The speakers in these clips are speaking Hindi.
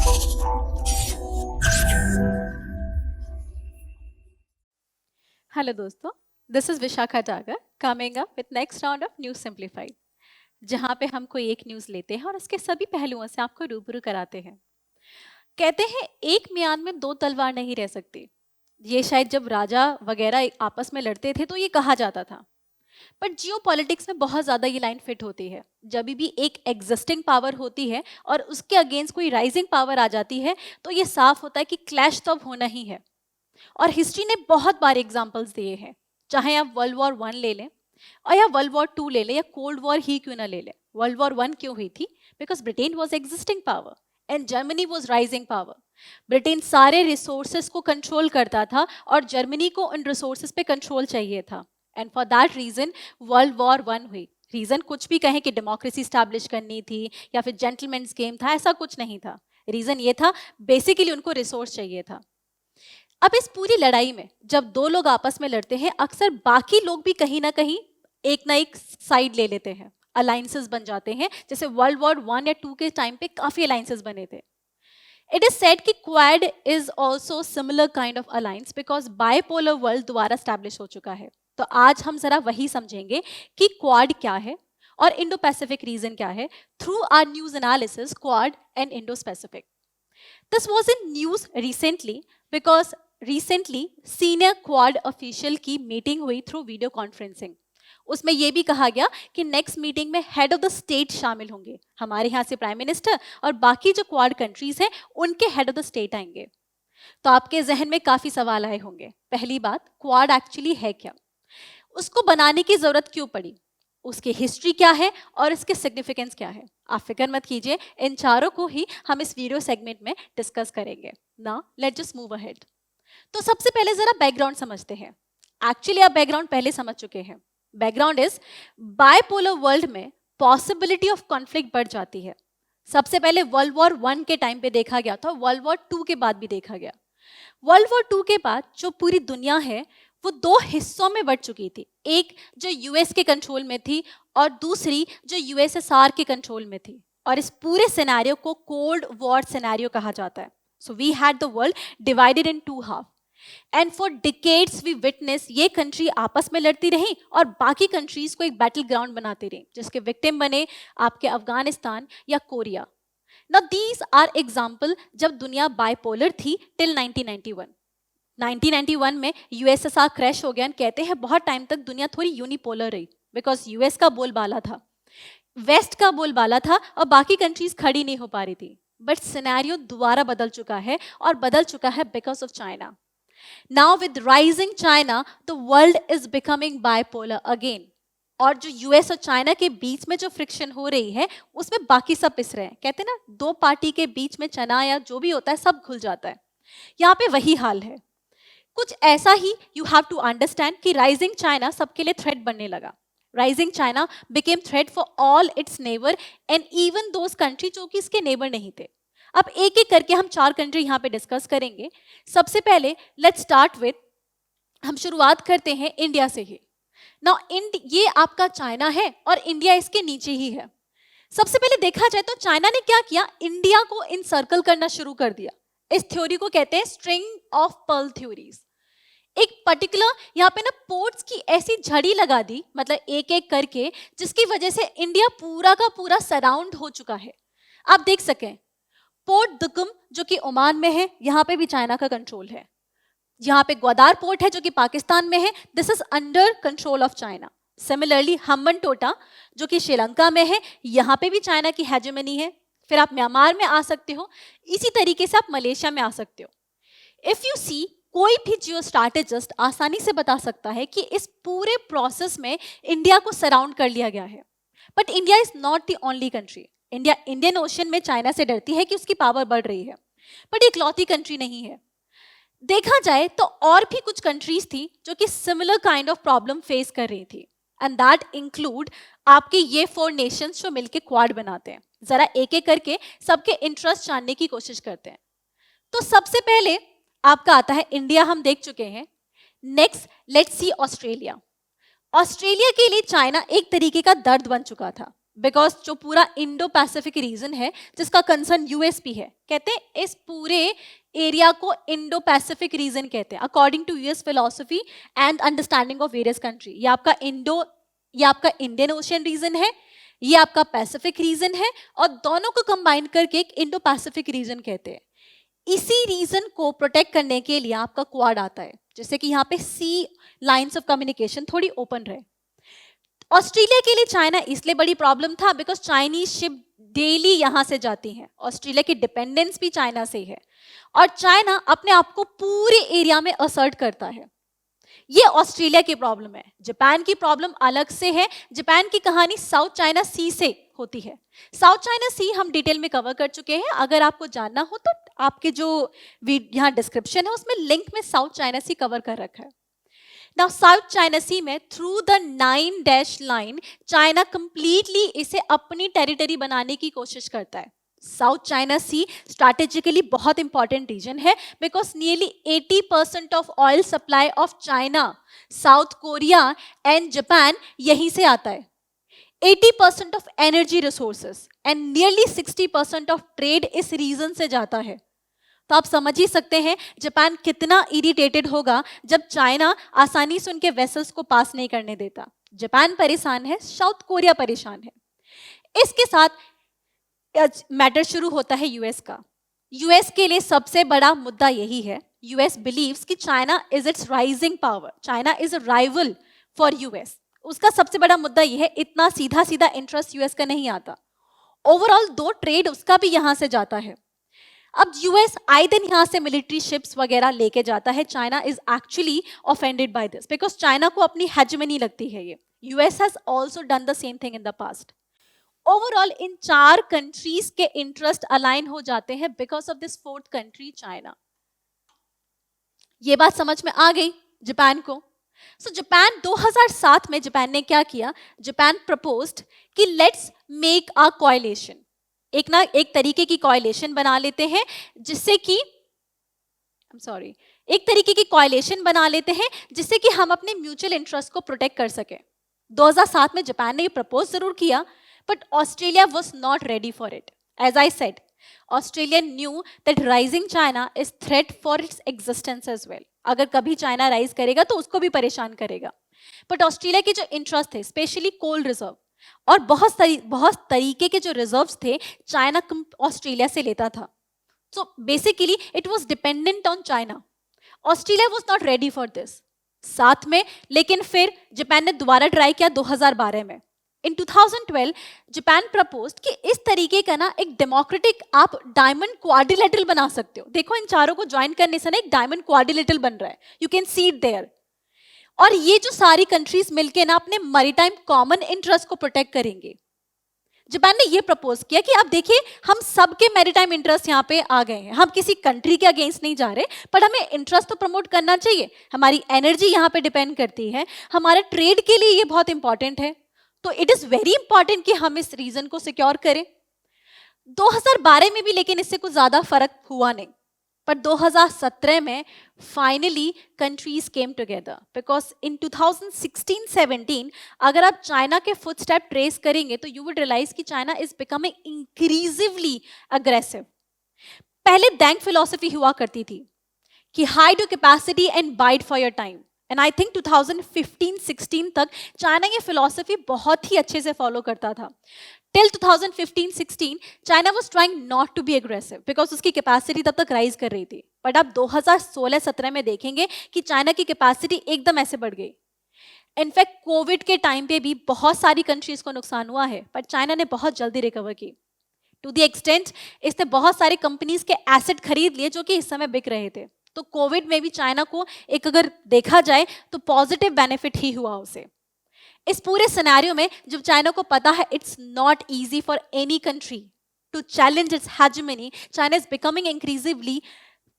हेलो दोस्तों, this is Vishakha Dagar coming up with next round of news simplified, जहां पे हम कोई एक न्यूज लेते हैं और उसके सभी पहलुओं से आपको रूबरू कराते हैं। कहते हैं एक म्यान में दो तलवार नहीं रह सकती। ये शायद जब राजा वगैरह आपस में लड़ते थे तो ये कहा जाता था। पर जियो पॉलिटिक्स में बहुत ज्यादा ये लाइन फिट होती है। जब भी एक एग्जिस्टिंग पावर होती है और उसके अगेंस्ट कोई राइजिंग पावर आ जाती है तो ये साफ होता है कि क्लैश तो अब होना ही है। और हिस्ट्री ने बहुत बार एग्जाम्पल्स दिए हैं, चाहे आप वर्ल्ड वॉर वन ले लें और या वर्ल्ड वॉर टू ले लें या कोल्ड वॉर ही क्यों ना ले लें। वर्ल्ड वॉर वन क्यों हुई थी? Because Britain was existing power and Germany was rising power. Britain सारे रिसोर्सेस को कंट्रोल करता था और जर्मनी को उन रिसोर्सेस पे कंट्रोल चाहिए था, and for that reason world war one हुई। रीजन कुछ भी कहें कि डेमोक्रेसी स्टैब्लिश करनी थी या फिर जेंटलमैन्स गेम था, ऐसा कुछ नहीं था। रीजन ये था बेसिकली उनको रिसोर्स चाहिए था। अब इस पूरी लड़ाई में जब दो लोग आपस में लड़ते हैं, अक्सर बाकी लोग भी कहीं ना कहीं एक ना एक साइड ले लेते हैं, अलायंसेस बन जाते हैं। जैसे वर्ल्ड वॉर वन या टू के टाइम पे काफी अलायंसेस बने थे। इट इज सेड कि quad is also similar kind of alliance because bipolar world दोबारा स्टैब्लिश हो चुका है। तो आज हम जरा वही समझेंगे कि क्वाड क्या है और इंडो पैसिफिक रीजन क्या है through R news analysis quad and Indo Pacific. This was in news recently because recently senior quad official की मीटिंग हुई थ्रू वीडियो कॉन्फ्रेंसिंग। उसमें यह भी कहा गया कि नेक्स्ट मीटिंग में हेड ऑफ द स्टेट शामिल होंगे। हमारे यहाँ से प्राइम मिनिस्टर और बाकी जो क्वाड कंट्रीज हैं उनके हेड ऑफ द स्टेट आएंगे। तो आपके जहन में काफी सवाल आए होंगे। पहली बात, क्वाड एक्चुअली है क्या? उसको बनाने की जरूरत क्यों पड़ी? उसकी हिस्ट्री क्या है और इसके सिग्निफिकेंस क्या है? आप फिक्र मत कीजिए, इन चारों को ही हम इस वीडियो सेगमेंट में डिस्कस करेंगे। Now let's just move ahead. तो सबसे पहले जरा बैकग्राउंड समझते हैं। एक्चुअली आप बैकग्राउंड पहले समझ चुके हैं। बैकग्राउंड इज बायपोलर वर्ल्ड में पॉसिबिलिटी ऑफ कॉन्फ्लिक्ट बढ़ जाती है। सबसे पहले वर्ल्ड वॉर वन के टाइम पे देखा गया था, वर्ल्ड वॉर टू के बाद भी देखा गया। वर्ल्ड वॉर टू के बाद जो पूरी दुनिया है वो दो हिस्सों में बढ़ चुकी थी। एक जो यूएस के कंट्रोल में थी और दूसरी जो यूएसएसआर के कंट्रोल में थी। और इस पूरे सिनेरियो को कोल्ड वॉर सिनेरियो कहा जाता है। So we had the world divided into half and for decades we witness ये कंट्री आपस में लड़ती रही और बाकी कंट्रीज को एक बैटल ग्राउंड बनाती रही, जिसके विक्टिम बने आपके अफगानिस्तान या Korea. Now these are example जब दुनिया बाइपोलर थी टिल 1991। 1991 में यूएसएसआर क्रैश हो गया। कहते हैं बहुत टाइम तक दुनिया थोड़ी यूनिपोलर रही बिकॉज यूएस का बोलबाला था, वेस्ट का बोलबाला था और बाकी कंट्रीज खड़ी नहीं हो पा रही थी। बट सिनेरियो दोबारा बदल चुका है और बदल चुका है because of China. Now with rising China the world is becoming bipolar again. और जो यूएस और चाइना के बीच में जो फ्रिक्शन हो रही है उसमें बाकी सब पिस रहे हैं। कहते हैं ना, दो पार्टी के बीच में चना या जो भी होता है सब घुल जाता है। यहाँ पे वही हाल है। कुछ ऐसा ही यू हैव टू अंडरस्टैंड कि राइजिंग चाइना सबके लिए थ्रेट बनने लगा। Rising China became threat for all it's neighbour and even those country जो कि इसके नेबर नहीं थे। अब एक एक करके हम चार कंट्री यहाँ पे डिस्कस करेंगे। सबसे पहले लेट्स स्टार्ट विद, हम शुरुआत करते हैं इंडिया से ही। नाउ ये आपका चाइना है और इंडिया इसके नीचे ही है। सबसे पहले देखा जाए तो चाइना ने क्या किया, इंडिया को इनसर्कल करना शुरू कर दिया। इस थ्योरी को कहते हैं स्ट्रिंग ऑफ पर्ल थ्योरीज। एक पर्टिकुलर यहाँ पे ना पोर्ट्स की ऐसी झड़ी लगा दी, मतलब एक एक करके, जिसकी वजह से इंडिया पूरा का पूरा सराउंड हो चुका है। आप देख सकें पोर्ट दुकुम जो कि ओमान में है, यहाँ पे भी चाइना का कंट्रोल है। यहाँ पे ग्वादार पोर्ट है जो कि पाकिस्तान में है, this is under control of China. Similarly Hambantota जो कि श्रीलंका में है, यहाँ पे भी चाइना की हेजेमनी है। फिर आप म्यांमार में आ सकते हो, इसी तरीके से आप मलेशिया में आ सकते हो। इफ यू सी, कोई भी जियो स्ट्रैटेजिस्ट आसानी से बता सकता है कि इस पूरे प्रोसेस में इंडिया को सराउंड कर लिया गया है। But India is not the only country. India Indian ocean में चाइना से डरती है कि उसकी पावर बढ़ रही है, बट इकलौती कंट्री नहीं है। देखा जाए तो और भी कुछ कंट्रीज थी जो कि similar kind of problem face कर रही थी, एंड दैट इंक्लूड आपके ये 4 नेशंस जो मिलके क्वाड बनाते हैं। जरा एक एक करके सबके इंटरेस्ट जानने की कोशिश करते हैं। तो सबसे पहले आपका आता है इंडिया, हम देख चुके हैं। Next let's see Australia. Australia के लिए चाइना एक तरीके का दर्द बन चुका था। बिकॉज जो पूरा इंडो पैसिफिक रीजन है जिसका कंसर्न यूएस भी है, कहते हैं इस पूरे एरिया को इंडो पैसिफिक रीजन कहते हैं according to US philosophy and understanding of various country. ये आपका इंडियन ओशियन रीजन है, ये आपका पैसिफिक रीजन है, और दोनों को कंबाइन करके एक इंडो पैसिफिक रीजन कहते हैं। इसी रीजन को प्रोटेक्ट करने के लिए आपका क्वाड आता है, जैसे कि यहाँ पे सी लाइंस ऑफ कम्युनिकेशन थोड़ी ओपन रहे। ऑस्ट्रेलिया के लिए चाइना इसलिए बड़ी प्रॉब्लम था बिकॉज चाइनीज शिप डेली यहां से जाती हैं। ऑस्ट्रेलिया की डिपेंडेंस भी चाइना से है और चाइना अपने आप को पूरे एरिया में असर्ट करता है। ये ऑस्ट्रेलिया की प्रॉब्लम है। जापान की प्रॉब्लम अलग से है। जापान की कहानी साउथ चाइना सी से होती है। साउथ चाइना सी हम डिटेल में कवर कर चुके हैं, अगर आपको जानना हो तो आपके जो यहाँ डिस्क्रिप्शन है उसमें लिंक में साउथ चाइना सी कवर कर रखा है। Now साउथ चाइना सी में through the 9 dash line China completely इसे अपनी टेरिटरी बनाने की कोशिश करता है। साउथ चाइना सी स्ट्रैटेजिकली बहुत इंपॉर्टेंट रीजन है because nearly 80% of oil supply of China, south Korea and Japan यहीं से आता है। 80% of energy resources and nearly 60% of trade इस रीजन से जाता है। तो आप समझ ही सकते हैं जापान कितना इरिटेटेड होगा जब चाइना आसानी से उनके वेसल्स को पास नहीं करने देता। जापान परेशान है, साउथ कोरिया परेशान है। इसके साथ मैटर शुरू होता है यूएस का। यूएस के लिए सबसे बड़ा मुद्दा यही है, यूएस बिलीव्स कि China is it's rising power, China is a rival for US. उसका सबसे बड़ा मुद्दा यह है, इतना सीधा सीधा इंटरेस्ट यूएस का नहीं आता। ओवरऑल दो ट्रेड उसका भी यहां से जाता है। अब यूएस आए दिन यहां से मिलिट्री शिप्स वगैरह लेके जाता है। China is actually offended by this because China को अपनी हेजेमनी लगती है ये। US has also done the same thing in the past. Overall in 4 countries के इंटरेस्ट अलाइन हो जाते हैं because of this 4th country China. ये बात समझ में आ गई जापान को। सो जापान 2007 में जापान ने क्या किया, जापान प्रपोज्ड कि लेट्स मेक अ कोएलिशन, एक तरीके की कोएलिशन बना लेते हैं जिससे कि एक तरीके की कोएलिशन बना लेते हैं जिससे कि हम अपने म्यूचुअल इंटरेस्ट को प्रोटेक्ट कर सके। 2007 में जापान ने ये प्रपोज जरूर किया but Australia was not ready for it. As I said, Australia knew that rising China is threat for its existence as well. अगर कभी चाइना राइज करेगा तो उसको भी परेशान करेगा। बट ऑस्ट्रेलिया के जो इंटरेस्ट थे, स्पेशली कोल रिजर्व और बहुत तरीके के जो रिजर्व्स थे, चाइना ऑस्ट्रेलिया से लेता था। So basically it was dependent on China. Australia was not ready for this. साथ में लेकिन फिर जापान ने दोबारा ट्राई किया 2012 में। इन 2012 जापान प्रपोज्ड कि इस तरीके का ना एक डेमोक्रेटिक आप डायमंड क्वाड्रिलेटरल बना सकते हो। देखो इन चारों को ज्वाइन करने से ना एक डायमंड क्वाड्रिलेटरल बन रहा है, you can see it there. और ये जो सारी कंट्रीज मिलके ना अपने मैरीटाइम कॉमन इंटरेस्ट को प्रोटेक्ट करेंगे। जापान ने ये प्रपोज किया कि आप देखिए हम सबके मैरीटाइम इंटरेस्ट यहाँ पे आ गए हैं, हम किसी कंट्री के अगेंस्ट नहीं जा रहे, पर हमें इंटरेस्ट तो प्रमोट करना चाहिए। हमारी एनर्जी यहाँ पे डिपेंड करती है, हमारे ट्रेड के लिए ये बहुत इंपॉर्टेंट है, तो इट इज वेरी इंपॉर्टेंट कि हम इस रीजन को सिक्योर करें। 2012 में भी लेकिन इससे कुछ ज्यादा फर्क हुआ नहीं, पर 2017 में finally countries came together because in 2016-17 अगर आप चाइना के फुटस्टेप ट्रेस करेंगे तो यू वुड रियलाइज कि चाइना इज बिकमिंग इंक्रीजिवली अग्रेसिव। पहले डेंग फिलॉसफी हुआ करती थी कि hide your capacity and wide for your time, and I think 2015-16 तक चाइना ये फिलॉसफी बहुत ही अच्छे से फॉलो करता था। Till 2015-16 China was trying not to be aggressive because उसकी कैपेसिटी तब तक राइज कर रही थी। बट आप 2016-17 में देखेंगे कि चाइना की कैपेसिटी एकदम ऐसे बढ़ गई। इनफैक्ट कोविड के टाइम पे भी बहुत सारी कंट्रीज को नुकसान हुआ है, पर चाइना ने बहुत जल्दी रिकवर की। टू द एक्सटेंट इसने बहुत सारी कंपनीज के एसेट खरीद लिए जो कि इस समय बिक रहे थे। तो कोविड में भी चाइना को एक अगर देखा जाए तो पॉजिटिव बेनिफिट ही हुआ उसे। इस पूरे सिनेरियो में जब चाइना को पता है it's not easy for any country to challenge its hegemony, China is becoming increasingly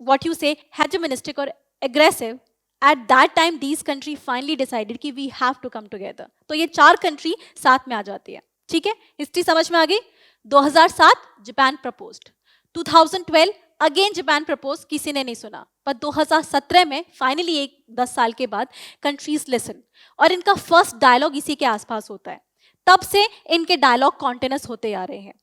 what you say hegemonistic और aggressive. At that time these country finally decided कि we have to come together. तो ये 4 कंट्री साथ में आ जाती है। ठीक है, हिस्ट्री समझ में आ गई। 2007 Japan proposed, 2012 again Japan propose, किसी ने नहीं सुना, पर 2017 में फाइनली 10 साल के बाद कंट्रीज लिसन, और इनका फर्स्ट डायलॉग इसी के आसपास होता है। तब से इनके डायलॉग कॉन्टिन्यूस होते आ रहे हैं।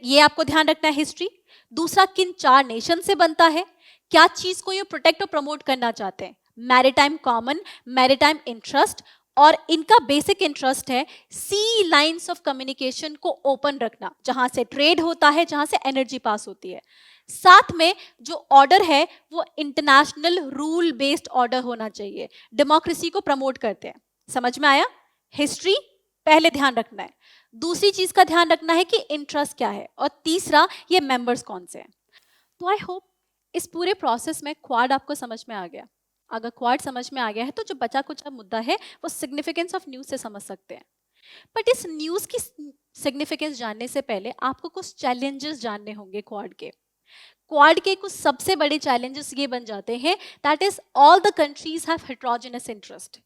ये आपको ध्यान रखना है हिस्ट्री। दूसरा, किन 4 नेशन से बनता है, क्या चीज को ये प्रोटेक्ट और प्रमोट करना चाहते हैं, मैरीटाइम कॉमन, मैरीटाइम इंटरेस्ट, और इनका बेसिक इंटरेस्ट है सी लाइंस ऑफ कम्युनिकेशन को ओपन रखना, जहां से ट्रेड होता है, जहां से एनर्जी पास होती है। साथ में जो ऑर्डर है वो इंटरनेशनल रूल बेस्ड ऑर्डर होना चाहिए, डेमोक्रेसी को प्रमोट करते हैं। समझ में आया? हिस्ट्री पहले ध्यान रखना है। दूसरी चीज का ध्यान रखना है कि इंटरेस्ट क्या है, और तीसरा ये मेंबर्स कौन से हैं। तो आई होप इस पूरे प्रोसेस में क्वाड आपको समझ में आ गया। अगर क्वाड समझ में आ गया है तो जो बचा कुचा मुद्दा है वो सिग्निफिकेंस ऑफ न्यूज से समझ सकते हैं। बट इस न्यूज की सिग्निफिकेंस जानने से पहले आपको कुछ चैलेंजेस जानने होंगे क्वाड के। क्वाड के कुछ सबसे बड़े चैलेंजेस ये बन जाते हैं, that is all the countries have heterogeneous interest.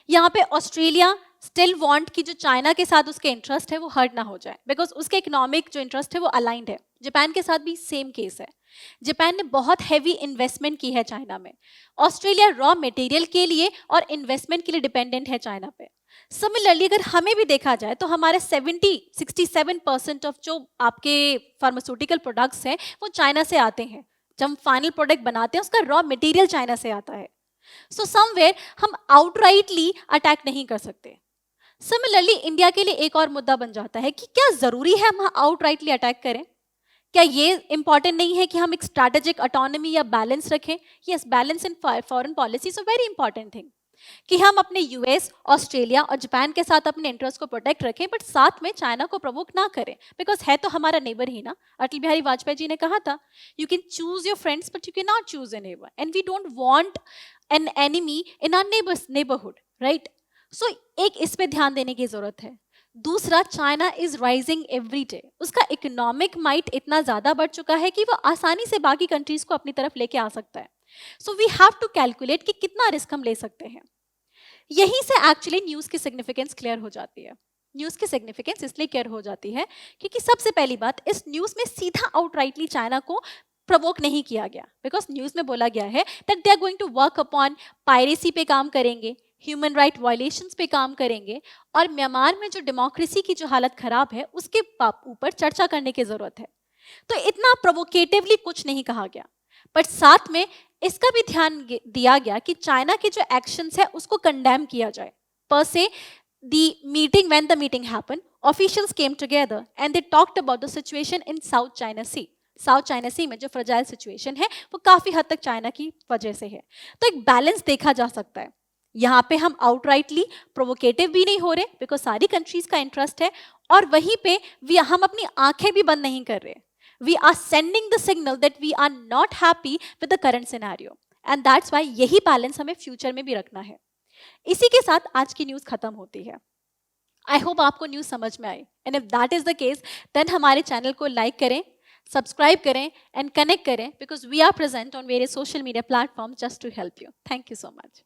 यहाँ पे ऑस्ट्रेलिया स्टिल वांट कि जो चाइना के साथ उसके इंटरेस्ट है वो हर्ट ना हो जाए, बिकॉज उसके इकोनॉमिक जो इंटरेस्ट है वो अलाइंड है। जापान के साथ भी सेम केस है। जापान ने बहुत हैवी इन्वेस्टमेंट की है चाइना में। ऑस्ट्रेलिया रॉ मटेरियल के लिए और इन्वेस्टमेंट के लिए डिपेंडेंट है चाइना पे। सिमिलरली अगर हमें भी देखा जाए तो हमारे 67% ऑफ जो आपके फार्मास्यूटिकल प्रोडक्ट्स हैं वो चाइना से आते हैं। जब हम फाइनल प्रोडक्ट बनाते हैं उसका रॉ मटेरियल चाइना से आता है। सो समवेयर हम आउटराइटली अटैक नहीं कर सकते। सिमिलरली इंडिया के लिए एक और मुद्दा बन जाता है कि क्या जरूरी है हम आउटराइटली अटैक करें? क्या ये इंपॉर्टेंट नहीं है कि हम एक स्ट्रैटेजिक ऑटोनॉमी या बैलेंस रखें? Yes, balance in foreign policy is a very important thing, कि हम अपने यूएस, ऑस्ट्रेलिया और जापान के साथ अपने इंटरेस्ट को प्रोटेक्ट रखें, बट साथ में चाइना को प्रवोक ना करें, बिकॉज है तो हमारा नेबर ही ना। अटल बिहारी वाजपेयी जी ने कहा था, you can choose your friends but you can not choose a neighbour, and we don't want an enemy in our neighbourhood, right? So एक इस पे ध्यान देने की जरूरत है। दूसरा, China is rising every day. उसका इकोनॉमिक माइट इतना ज्यादा बढ़ चुका है कि वो आसानी से बाकी कंट्रीज को अपनी तरफ लेके आ सकता है। So we have to calculate कि कितना रिस्क हम ले सकते हैं। यहीं से एक्चुअली न्यूज की सिग्निफिकेंस क्लियर हो जाती है। न्यूज की सिग्निफिकेंस इसलिए क्लियर हो जाती है क्योंकि सबसे पहली बात, इस न्यूज में सीधा आउटराइटली चाइना को प्रवोक नहीं किया गया, बिकॉज न्यूज में बोला गया है that they are going to work upon piracy पे काम करेंगे, ह्यूमन राइट वायलेशंस पे काम करेंगे, और म्यांमार में जो डेमोक्रेसी की जो हालत खराब है उसके ऊपर चर्चा करने की जरूरत है। तो इतना प्रोवोकेटिवली कुछ नहीं कहा गया, बट साथ में इसका भी ध्यान दिया गया कि चाइना के जो एक्शंस है उसको कंडेम किया जाए। पर से when the meeting happened, officials came together and they talked about the situation in South China Sea. South China Sea में जो फ्रजाइल सिचुएशन है वो काफी हद तक चाइना की वजह से है। तो एक बैलेंस देखा जा सकता है। यहाँ पे हम आउटराइटली प्रोवोकेटिव भी नहीं हो रहे, बिकॉज सारी कंट्रीज का इंटरेस्ट है, और वहीं पे हम अपनी आंखें भी बंद नहीं कर रहे। We are sending the signal that we are not happy with the current scenario, and that's why यही बैलेंस हमें फ्यूचर में भी रखना है। इसी के साथ आज की न्यूज खत्म होती है। आई होप आपको न्यूज समझ में आई, and if that is the case then हमारे चैनल को लाइक करें, सब्सक्राइब करें एंड कनेक्ट करें, because we are present on various social media platform just to help you. Thank you so much.